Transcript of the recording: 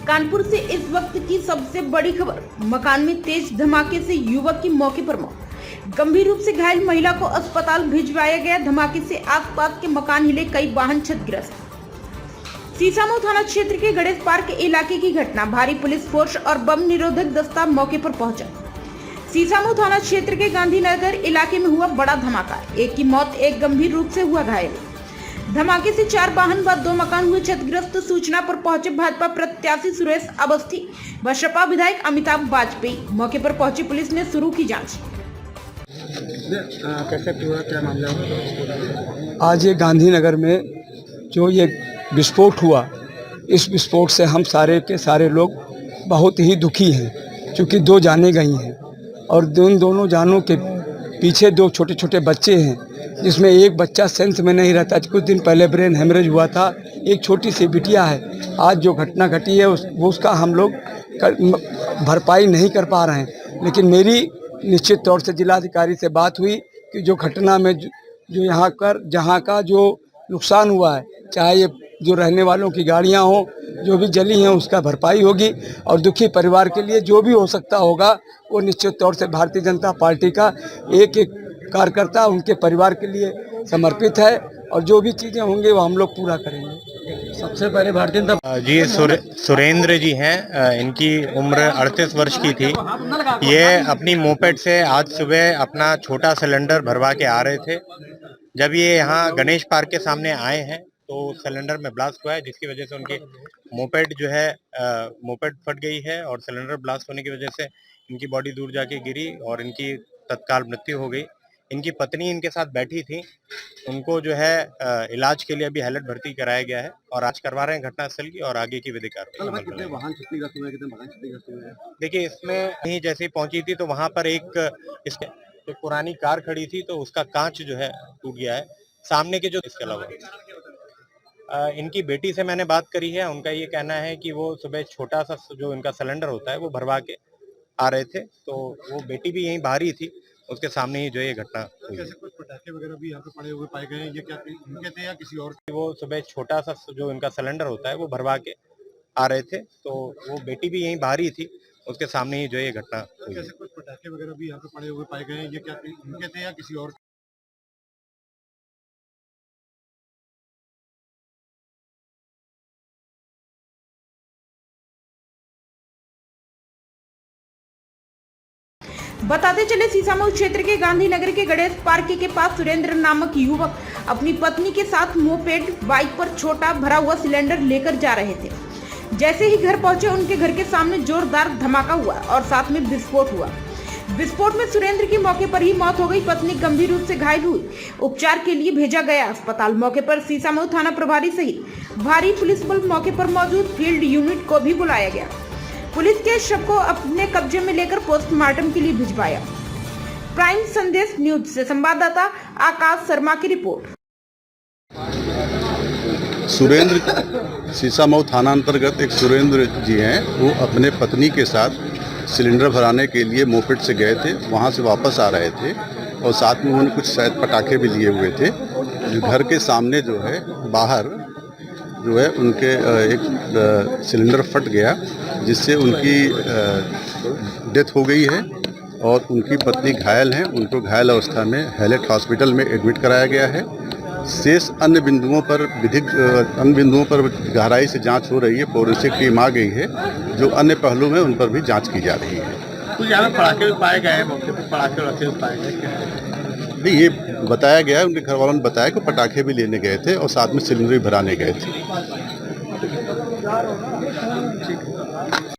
कानपुर से इस वक्त की सबसे बड़ी खबर। मकान में तेज धमाके से युवक की मौके पर मौत, गंभीर रूप से घायल महिला को अस्पताल भिजवाया गया। धमाके से आसपास के मकान हिले, कई वाहन क्षतिग्रस्त। सीसामऊ थाना क्षेत्र के गणेश पार्क इलाके की घटना। भारी पुलिस फोर्स और बम निरोधक दस्ता मौके पर पहुंचा। सीसामऊ थाना क्षेत्र के गांधीनगर इलाके में हुआ बड़ा धमाका। एक की मौत, एक गंभीर रूप से हुआ घायल। धमाके से 4 वाहन व 2 मकान हुए क्षतिग्रस्त। सूचना पर पहुंचे भाजपा प्रत्याशी सुरेश अवस्थी व सपा विधायक अमिताभ वाजपेयी। मौके पर पहुंची पुलिस ने शुरू की जांच। कैसे पूरा क्या मामला है? आज ये गांधीनगर में जो ये विस्फोट हुआ, इस विस्फोट से हम सारे के सारे लोग बहुत ही दुखी हैं, क्योंकि 2 जानें गई हैं और दोनों जानों के पीछे 2 छोटे छोटे बच्चे हैं, जिसमें एक बच्चा सेंस में नहीं रहता। कुछ दिन पहले ब्रेन हेमरेज हुआ था। एक छोटी सी बिटिया है। आज जो घटना घटी है उसका हम लोग भरपाई नहीं कर पा रहे हैं, लेकिन मेरी निश्चित तौर से जिलाधिकारी से बात हुई कि जो घटना में जो जहाँ का जो नुकसान हुआ है, चाहे ये जो रहने वालों की गाड़ियाँ हों, जो भी जली हैं, उसका भरपाई होगी और दुखी परिवार के लिए जो भी हो सकता होगा वो निश्चित तौर से भारतीय जनता पार्टी का एक एक कार्यकर्ता उनके परिवार के लिए समर्पित है और जो भी चीज़ें होंगी वो हम लोग पूरा करेंगे। सबसे पहले भारतीय जनता जी सुरेंद्र जी हैं, इनकी उम्र 38 वर्ष की थी। ये अपनी मोपेड से आज सुबह अपना छोटा सिलेंडर भरवा के आ रहे थे। जब ये यहाँ गणेश पार्क के सामने आए हैं तो सिलेंडर में ब्लास्ट हुआ है, जिसकी वजह से उनकी मोपेड जो है मोपेड फट गई है और सिलेंडर ब्लास्ट होने की वजह से इनकी बॉडी दूर जाके गिरी और इनकी तत्काल मृत्यु हो गई। इनकी पत्नी इनके साथ बैठी थी। उनको जो है इलाज के लिए अभी हालत भर्ती कराया गया है और आज करवा रहे हैं घटनास्थल की और आगे की विधिक कार्रवाई। देखिए, इसमें ही जैसे ही पहुंची थी तो वहां पर एक पुरानी कार खड़ी थी, तो उसका कांच जो है टूट गया है सामने के। जो इसके अलावा इनकी बेटी से मैंने बात करी है। उनका ये कहना है कि वो सुबह छोटा सा जो इनका सिलेंडर होता है वो भरवा के आ रहे थे, तो वो बेटी भी यहीं बाहर ही थी, उसके सामने ही जो ये घटना हुई। जैसे कुछ पटाखे वगैरह भी यहाँ पे पड़े हुए पाए गए हैं, ये क्या इनके थे या किसी और? वो सुबह छोटा सा जो इनका सिलेंडर होता है वो भरवा के आ रहे थे, तो वो बेटी भी यहीं बाहर ही थी, उसके सामने ही जो ये घटना हुई। जैसे कुछ पटाखे वगैरह भी यहाँ पे पड़े हुए पाए गए हैं, ये क्या इनके थे या किसी और? बताते चले, सीसामऊ क्षेत्र के गांधीनगर के गणेश पार्क के पास सुरेंद्र नामक युवक अपनी पत्नी के साथ मोपेड बाइक पर छोटा भरा हुआ सिलेंडर लेकर जा रहे थे। जैसे ही घर पहुंचे, उनके घर के सामने जोरदार धमाका हुआ और साथ में विस्फोट हुआ। विस्फोट में सुरेंद्र की मौके पर ही मौत हो गई। पत्नी गंभीर रूप से घायल हुई, उपचार के लिए भेजा गया अस्पताल। मौके पर सीसामऊ थाना प्रभारी सहित भारी पुलिस बल मौके पर मौजूद। फील्ड यूनिट को भी बुलाया गया। पुलिस के शव को अपने कब्जे में लेकर पोस्टमार्टम के लिए भिजवाया। प्राइम संदेश न्यूज से संवाददाता आकाश शर्मा की रिपोर्ट। सुरेंद्र, सीसामऊ थाना अंतर्गत एक सुरेंद्र जी हैं, वो अपने पत्नी के साथ सिलेंडर भराने के लिए मोपेड से गए थे। वहाँ से वापस आ रहे थे और साथ में उन्होंने कुछ शायद पटाखे भी लिए हुए थे। घर के सामने जो है बाहर जो है उनके एक सिलेंडर फट गया, जिससे उनकी डेथ हो गई है और उनकी पत्नी घायल हैं। उनको घायल अवस्था में हैलेट हॉस्पिटल में एडमिट कराया गया है। शेष अन्य बिंदुओं पर गहराई से जांच हो रही है। फोरेंसिक टीम आ गई है, जो अन्य पहलू में उन पर भी जांच की जा रही है। कुछ यहाँ पटाखे भी पाए गए हैं, मौके पर पटाखे वटाखे पाए गए? नहीं, ये बताया गया है, उनके घर वालों ने बताया कि पटाखे भी लेने गए थे और साथ में सिलेंडर भी भराने गए थे।